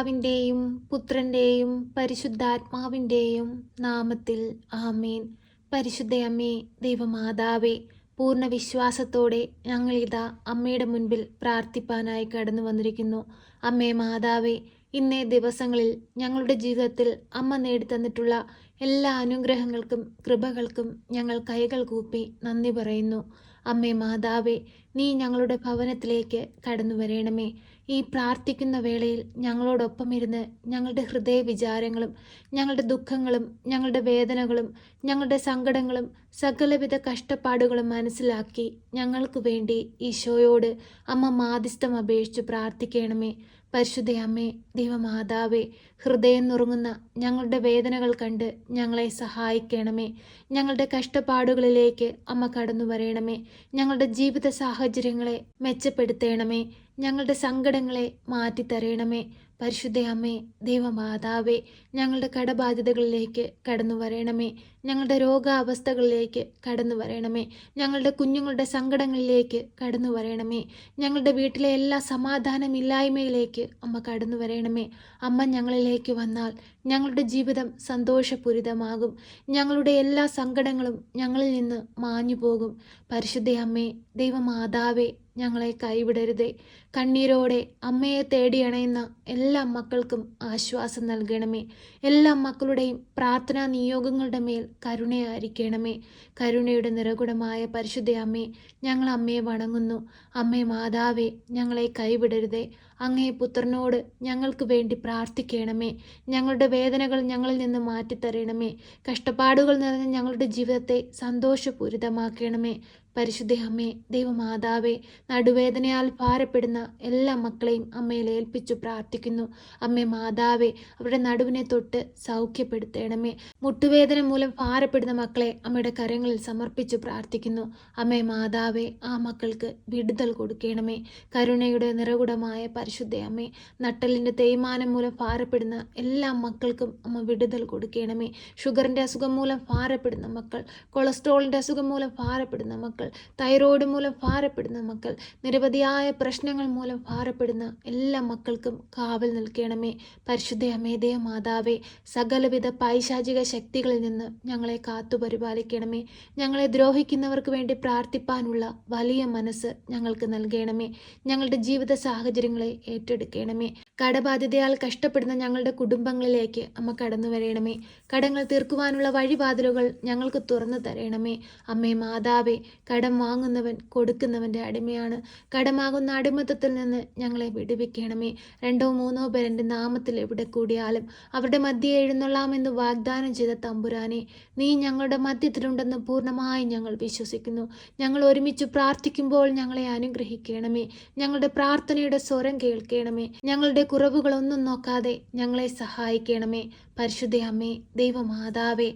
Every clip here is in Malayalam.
പിതാവിൻ്റെയും പുത്രൻ്റെയും പരിശുദ്ധാത്മാവിൻ്റെയും നാമത്തിൽ ആമേൻ. പരിശുദ്ധയമ്മേ, ദൈവമാതാവേ, പൂർണ്ണ വിശ്വാസത്തോടെ ഞങ്ങളിതാ അമ്മയുടെ മുൻപിൽ പ്രാർത്ഥിപ്പാനായി കടന്നു വന്നിരിക്കുന്നു. അമ്മേ മാതാവേ, ഇന്നേ ദിവസങ്ങളിൽ ഞങ്ങളുടെ ജീവിതത്തിൽ അമ്മ നേടിത്തന്നിട്ടുള്ള എല്ലാ അനുഗ്രഹങ്ങൾക്കും കൃപകൾക്കും ഞങ്ങൾ കൈകൾ കൂപ്പി നന്ദി പറയുന്നു. അമ്മേ മാതാവേ, നീ ഞങ്ങളുടെ ഭവനത്തിലേക്ക് കടന്നു വരണമേ. ഈ പ്രാർത്ഥിക്കുന്ന വേളയിൽ ഞങ്ങളോടൊപ്പം ഇരുന്ന് ഞങ്ങളുടെ ഹൃദയ വിചാരങ്ങളും ഞങ്ങളുടെ ദുഃഖങ്ങളും ഞങ്ങളുടെ വേദനകളും ഞങ്ങളുടെ സങ്കടങ്ങളും സകലവിധ കഷ്ടപ്പാടുകളും മനസ്സിലാക്കി ഞങ്ങൾക്ക് വേണ്ടി ഈശോയോട് അമ്മ മാധ്യസ്ഥം അപേക്ഷിച്ച് പ്രാർത്ഥിക്കണമേ. പരിശുദ്ധ അമ്മേ, ദൈവമാതാവേ, ഹൃദയം നുറുങ്ങുന്ന ഞങ്ങളുടെ വേദനകൾ കണ്ട് ഞങ്ങളെ സഹായിക്കണമേ. ഞങ്ങളുടെ കഷ്ടപ്പാടുകളിലേക്ക് അമ്മ കടന്നു വരണമേ. ഞങ്ങളുടെ ജീവിത സാഹചര്യങ്ങളെ മെച്ചപ്പെടുത്തണമേ. ഞങ്ങളുടെ സങ്കടങ്ങളെ മാറ്റിത്തരണമേ. പരിശുദ്ധ അമ്മേ, ദൈവമാതാവേ, ഞങ്ങളുടെ കടബാധ്യതകളിലേക്ക് കടന്നു വരണമേ. ഞങ്ങളുടെ രോഗാവസ്ഥകളിലേക്ക് കടന്നു വരണമേ. ഞങ്ങളുടെ കുഞ്ഞുങ്ങളുടെ സങ്കടങ്ങളിലേക്ക് കടന്നു വരണമേ. ഞങ്ങളുടെ വീട്ടിലെ എല്ലാ സമാധാനമില്ലായ്മയിലേക്ക് അമ്മ കടന്നു വരണമേ. അമ്മ ഞങ്ങളിലേക്ക് വന്നാൽ ഞങ്ങളുടെ ജീവിതം സന്തോഷപൂരിതമാകും. ഞങ്ങളുടെ എല്ലാ സങ്കടങ്ങളും ഞങ്ങളിൽ നിന്ന് മാഞ്ഞു പോകും. പരിശുദ്ധ അമ്മേ, ദൈവമാതാവേ, ഞങ്ങളെ കൈവിടരുതേ. കണ്ണീരോടെ അമ്മയെ തേടി അണയുന്ന എല്ലാ മക്കൾക്കും ആശ്വാസം നൽകണമേ. എല്ലാ മക്കളുടെയും പ്രാർത്ഥനാ നിയോഗങ്ങളുടെ മേൽ കരുണയായിരിക്കണമേ. കരുണയുടെ നിറകുടമായ പരിശുദ്ധ അമ്മേ, ഞങ്ങൾ അമ്മയെ വണങ്ങുന്നു. അമ്മേ മാതാവേ, ഞങ്ങളെ കൈവിടരുതേ. അങ്ങേ പുത്രനോട് ഞങ്ങൾക്ക് വേണ്ടി പ്രാർത്ഥിക്കണമേ. ഞങ്ങളുടെ വേദനകൾ ഞങ്ങളിൽ നിന്ന് മാറ്റിത്തരണമേ. കഷ്ടപ്പാടുകൾ നിറഞ്ഞ ഞങ്ങളുടെ ജീവിതത്തെ സന്തോഷപൂരിതമാക്കണമേ. പരിശുദ്ധ അമ്മേ, ദൈവമാതാവേ, നടുവേദനയാൽ ഭാരപ്പെടുന്ന എല്ലാ മക്കളെയും അമ്മയിൽ ഏൽപ്പിച്ചു പ്രാർത്ഥിക്കുന്നു. അമ്മേ മാതാവേ, അവരുടെ നടുവിനെ തൊട്ട് സൗഖ്യപ്പെടുത്തണമേ. മുട്ടുവേദന മൂലം ഭാരപ്പെടുന്ന മക്കളെ അമ്മയുടെ കരങ്ങളിൽ സമർപ്പിച്ചു പ്രാർത്ഥിക്കുന്നു. അമ്മേ മാതാവേ, ആ മക്കൾക്ക് വിടുതൽ കൊടുക്കണമേ. കരുണയുടെ നിറകുടമായ പരിശുദ്ധ അമ്മേ, നട്ടലിൻ്റെ തേയ്മാനം മൂലം ഭാരപ്പെടുന്ന എല്ലാ മക്കൾക്കും അമ്മ വിടുതൽ കൊടുക്കണമേ. ഷുഗറിൻ്റെ അസുഖം മൂലം ഭാരപ്പെടുന്ന മക്കൾ, കൊളസ്ട്രോളിൻ്റെ അസുഖം മൂലം ഭാരപ്പെടുന്ന മക്കൾ, തൈറോയ്ഡ് മൂലം ഭാരപ്പെടുന്ന മക്കൾ, നിരവധിയായ പ്രശ്നങ്ങൾ മൂലം ഭാരപ്പെടുന്ന എല്ലാ മക്കൾക്കും കാവൽ നിൽക്കണമേ. പരിശുദ്ധ അമ്മേ, ദൈവമാതാവേ, സകലവിധ പൈശാചിക ശക്തികളിൽ നിന്ന് ഞങ്ങളെ കാത്തു പരിപാലിക്കണമേ. ഞങ്ങളെ ദ്രോഹിക്കുന്നവർക്ക് വേണ്ടി പ്രാർത്ഥിപ്പാനുള്ള വലിയ മനസ്സ് ഞങ്ങൾക്ക് നൽകണമേ. ഞങ്ങളുടെ ജീവിത സാഹചര്യങ്ങളെ ഏറ്റെടുക്കണമേ. കടബാധ്യതയാൽ കഷ്ടപ്പെടുന്ന ഞങ്ങളുടെ കുടുംബങ്ങളിലേക്ക് അമ്മ കടന്നു വരണമേ. കടങ്ങൾ തീർക്കുവാനുള്ള വഴിവാതിലുകൾ ഞങ്ങൾക്ക് തുറന്നു തരണമേ. അമ്മേ മാതാവേ, കടം വാങ്ങുന്നവൻ കൊടുക്കുന്നവൻ്റെ അടിമയാണ്. കടമാകുന്ന അടിമത്തത്തിൽ നിന്ന് ഞങ്ങളെ വിടുവിക്കണമേ. 2 3 പേർ എൻ്റെ നാമത്തിൽ എവിടെ കൂടിയാലും അവരുടെ മധ്യേ എഴുന്നള്ളാമെന്ന് വാഗ്ദാനം ചെയ്ത തമ്പുരാനെ, നീ ഞങ്ങളുടെ മധ്യത്തിലുണ്ടെന്ന് പൂർണ്ണമായി ഞങ്ങൾ വിശ്വസിക്കുന്നു. ഞങ്ങൾ ഒരുമിച്ച് പ്രാർത്ഥിക്കുമ്പോൾ ഞങ്ങളെ അനുഗ്രഹിക്കണമേ. ഞങ്ങളുടെ പ്രാർത്ഥനയുടെ സ്വരം കേൾക്കണമേ. ഞങ്ങളുടെ കുറവുകളൊന്നും നോക്കാതെ ഞങ്ങളെ സഹായിക്കണമേ. പരിശുദ്ധ അമ്മേ, ദൈവമാതാവേ,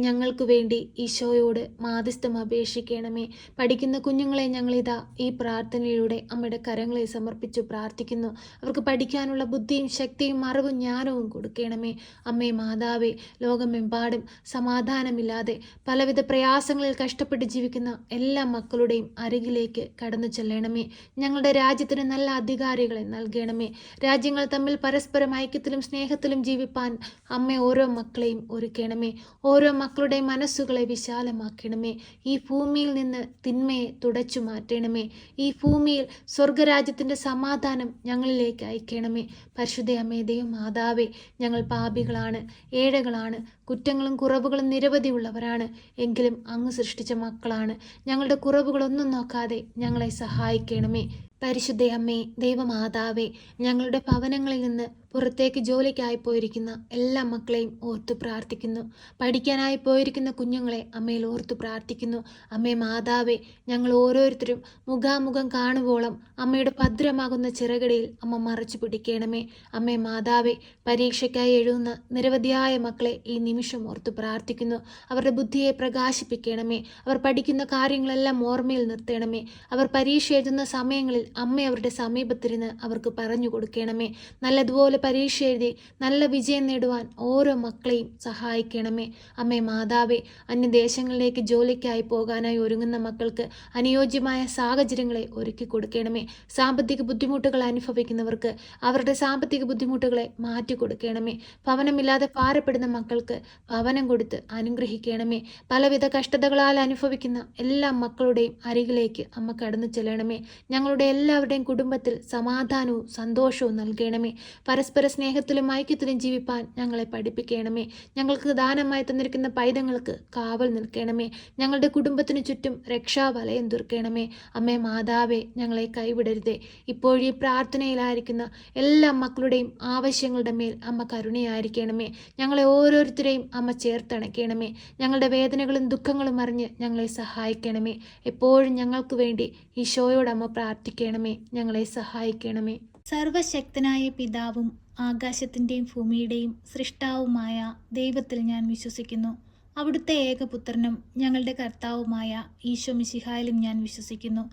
ഞങ്ങൾക്ക് വേണ്ടി ഈശോയോട് മാധ്യസ്ഥം അപേക്ഷിക്കണമേ. പഠിക്കുന്ന കുഞ്ഞുങ്ങളെ ഞങ്ങളിതാ ഈ പ്രാർത്ഥനയിലൂടെ അമ്മയുടെ കരങ്ങളിൽ സമർപ്പിച്ചു പ്രാർത്ഥിക്കുന്നു. അവർക്ക് പഠിക്കാനുള്ള ബുദ്ധിയും ശക്തിയും അറിവും ജ്ഞാനവും കൊടുക്കണമേ. അമ്മേ മാതാവേ, ലോകമെമ്പാടും സമാധാനമില്ലാതെ പലവിധ പ്രയാസങ്ങളിൽ കഷ്ടപ്പെട്ട് ജീവിക്കുന്ന എല്ലാ മക്കളുടെയും അരികിലേക്ക് കടന്നു ചെല്ലണമേ. ഞങ്ങളുടെ രാജ്യത്തിന് നല്ല അധികാരികളെ നൽകണമേ. രാജ്യങ്ങൾ തമ്മിൽ പരസ്പരം ഐക്യത്തിലും സ്നേഹത്തിലും ജീവിപ്പാൻ അമ്മ ഓരോ മക്കളെയും ഒരുക്കണമേ. ഓരോ മക്കളുടെയും മനസ്സുകളെ വിശാലമാക്കണമേ. ഈ ഭൂമിയിൽ നിന്ന് തിന്മയെ തുടച്ചു മാറ്റണമേ. ഈ ഭൂമിയിൽ സ്വർഗരാജ്യത്തിൻ്റെ സമാധാനം ഞങ്ങളിലേക്ക് അയക്കണമേ. പരിശുദ്ധ അമ്മേ, ദൈവമാതാവേ, ഞങ്ങൾ പാപികളാണ്, ഏഴകളാണ്, കുറ്റങ്ങളും കുറവുകളും നിരവധിയുള്ളവരാണ്. എങ്കിലും അങ്ങ് സൃഷ്ടിച്ച മക്കളാണ്. ഞങ്ങളുടെ കുറവുകളൊന്നും നോക്കാതെ ഞങ്ങളെ സഹായിക്കണമേ. പരിശുദ്ധ അമ്മേ, ദൈവമാതാവേ, ഞങ്ങളുടെ ഭവനങ്ങളിൽ നിന്ന് പുറത്തേക്ക് ജോലിക്കായി പോയിരിക്കുന്ന എല്ലാ മക്കളെയും ഓർത്തു പ്രാർത്ഥിക്കുന്നു. പഠിക്കാനായി പോയിരിക്കുന്ന കുഞ്ഞുങ്ങളെ അമ്മയിൽ ഓർത്തു പ്രാർത്ഥിക്കുന്നു. അമ്മേ മാതാവേ, ഞങ്ങൾ ഓരോരുത്തരും മുഖാമുഖം കാണുവോളം അമ്മയുടെ ഭദ്രമാകുന്ന ചിറകടിയിൽ അമ്മ മറച്ചു പിടിക്കണമേ. അമ്മേ മാതാവേ, പരീക്ഷയ്ക്കായി എഴുതുന്ന നിരവധിയായ മക്കളെ ഈ നിമിഷം ഓർത്ത് പ്രാർത്ഥിക്കുന്നു. അവരുടെ ബുദ്ധിയെ പ്രകാശിപ്പിക്കണമേ. അവർ പഠിക്കുന്ന കാര്യങ്ങളെല്ലാം ഓർമ്മയിൽ നിർത്തണമേ. അവർ പരീക്ഷ എഴുതുന്ന സമയങ്ങളിൽ അമ്മ അവരുടെ സമീപത്തിരുന്ന് അവർക്ക് പറഞ്ഞു കൊടുക്കണമേ. നല്ലതുപോലെ പരീക്ഷ എഴുതി നല്ല വിജയം നേടുവാൻ ഓരോ മക്കളെയും സഹായിക്കണമേ. അമ്മേ മാതാവേ, അന്യദേശങ്ങളിലേക്ക് ജോലിക്കായി പോകാനായി ഒരുങ്ങുന്ന മക്കൾക്ക് അനുയോജ്യമായ സാഹചര്യങ്ങളെ ഒരുക്കി കൊടുക്കണമേ. സാമ്പത്തിക ബുദ്ധിമുട്ടുകൾ അനുഭവിക്കുന്നവർക്ക് അവരുടെ സാമ്പത്തിക ബുദ്ധിമുട്ടുകളെ മാറ്റി കൊടുക്കണമേ. ഭവനമില്ലാതെ ഭാരപ്പെടുന്ന മക്കൾക്ക് ഭവനം കൊടുത്ത് അനുഗ്രഹിക്കണമേ. പലവിധ കഷ്ടതകളാൽ അനുഭവിക്കുന്ന എല്ലാ മക്കളുടെയും അരികിലേക്ക് അമ്മ കടന്നു ചെല്ലണമേ. ഞങ്ങളുടെ എല്ലാവരുടെയും കുടുംബത്തിൽ സമാധാനവും സന്തോഷവും നൽകണമേ. പരസ്പര സ്നേഹത്തിലും ഐക്യത്തിലും ജീവിപ്പാൻ ഞങ്ങളെ പഠിപ്പിക്കണമേ. ഞങ്ങൾക്ക് ദാനമായി തന്നിരിക്കുന്ന പൈതങ്ങൾക്ക് കാവൽ നിൽക്കണമേ. ഞങ്ങളുടെ കുടുംബത്തിനു ചുറ്റും രക്ഷാവലയം തീർക്കണമേ. അമ്മേ മാതാവേ, ഞങ്ങളെ കൈവിടരുതേ. ഇപ്പോഴീ പ്രാർത്ഥനയിലായിരിക്കുന്ന എല്ലാ മക്കളുടെയും ആവശ്യങ്ങളുടെ മേൽ അമ്മ കരുണയായിരിക്കണമേ. ഞങ്ങളെ ഓരോരുത്തരെയും അമ്മ ചേർത്തണയ്ക്കണമേ. ഞങ്ങളുടെ വേദനകളും ദുഃഖങ്ങളും അറിഞ്ഞ് ഞങ്ങളെ സഹായിക്കണമേ. എപ്പോഴും ഞങ്ങൾക്ക് വേണ്ടി ഈശോയോട് അമ്മ പ്രാർത്ഥിക്കണമേ. ഞങ്ങളെ സഹായിക്കണമേ. സർവശക്തനായ പിതാവും ആകാശത്തിൻ്റെയും ഭൂമിയുടെയും സൃഷ്ടാവുമായ ദൈവത്തിൽ ഞാൻ വിശ്വസിക്കുന്നു. അവിടുത്തെ ഏകപുത്രനും ഞങ്ങളുടെ കർത്താവുമായ ഈശോ മിശിഹായിലും ഞാൻ വിശ്വസിക്കുന്നു.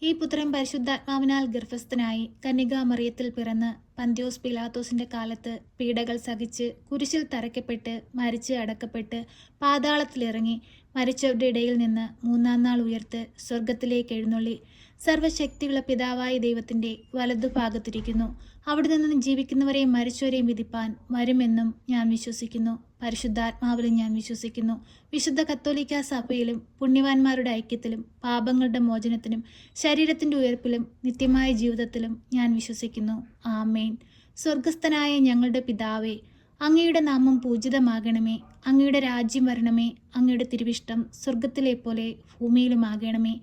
ഈ പുത്രൻ പരിശുദ്ധാത്മാവിനാൽ ഗർഭസ്ഥനായി കന്യകാമറിയത്തിൽ പിറന്ന് പന്തിയോസ് പിലാത്തോസിന്റെ കാലത്ത് പീഡകൾ സഹിച്ച് കുരിശിൽ തറയ്ക്കപ്പെട്ട് മരിച്ച് അടക്കപ്പെട്ട് പാതാളത്തിലിറങ്ങി മരിച്ചവരുടെ ഇടയിൽ നിന്ന് മൂന്നാം നാൾ ഉയർത്ത് സ്വർഗത്തിലേക്ക് എഴുന്നള്ളി സർവശക്തിയുള്ള പിതാവായ ദൈവത്തിൻ്റെ വലതുഭാഗത്തിരിക്കുന്നു. അവിടെ നിന്ന് ജീവിക്കുന്നവരെയും മരിച്ചവരെയും വിധിപ്പാൻ വരുമെന്നും ഞാൻ വിശ്വസിക്കുന്നു. പരിശുദ്ധാത്മാവിലും ഞാൻ വിശ്വസിക്കുന്നു. വിശുദ്ധ കത്തോലിക്ക സഭയിലും പുണ്യവാന്മാരുടെ ഐക്യത്തിലും പാപങ്ങളുടെ മോചനത്തിനും ശരീരത്തിൻ്റെ ഉയർപ്പിലും നിത്യമായ ജീവിതത്തിലും ഞാൻ വിശ്വസിക്കുന്നു. ആമേൻ. സ്വർഗസ്ഥനായ ഞങ്ങളുടെ പിതാവേ, അങ്ങയുടെ നാമം പൂജിതമാകണമേ. അങ്ങയുടെ രാജ്യം വരണമേ. അങ്ങയുടെ തിരുവിഷ്ടം സ്വർഗത്തിലെ പോലെ ഭൂമിയിലുമാകണമേ.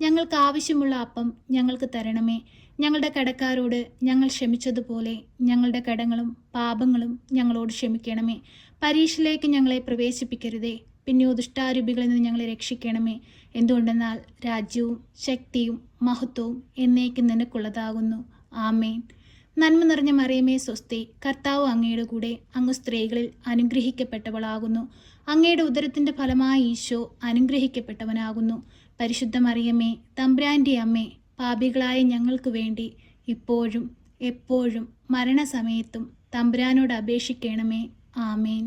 ഞങ്ങൾക്ക് ആവശ്യമുള്ള അപ്പം ഞങ്ങൾക്ക് തരണമേ. ഞങ്ങളുടെ കടക്കാരോട് ഞങ്ങൾ ക്ഷമിച്ചതുപോലെ ഞങ്ങളുടെ കടങ്ങളും പാപങ്ങളും ഞങ്ങളോട് ക്ഷമിക്കണമേ. പരീക്ഷയിലേക്ക് ഞങ്ങളെ പ്രവേശിപ്പിക്കരുതേ, പിന്നെയോ ദുഷ്ടാരൂപികളിൽ നിന്ന് ഞങ്ങളെ രക്ഷിക്കണമേ. എന്തുകൊണ്ടെന്നാൽ രാജ്യവും ശക്തിയും മഹത്വവും എന്നേക്കും നിനക്കുള്ളതാകുന്നു. ആമേൻ. നന്മ നിറഞ്ഞ മറിയമേ സ്വസ്തി, കർത്താവ് അങ്ങയുടെ കൂടെ, അങ്ങ് സ്ത്രീകളിൽ അനുഗ്രഹിക്കപ്പെട്ടവളാകുന്നു. അങ്ങയുടെ ഉദരത്തിൻ്റെ ഫലമായ ഈശോ അനുഗ്രഹിക്കപ്പെട്ടവനാകുന്നു. പരിശുദ്ധ മറിയമേ, തമ്പുരാൻ്റെ അമ്മേ, പാപികളായ ഞങ്ങൾക്ക് വേണ്ടി ഇപ്പോഴും എപ്പോഴും മരണസമയത്തും തമ്പുരാനോട് അപേക്ഷിക്കണമേ. ആമേൻ.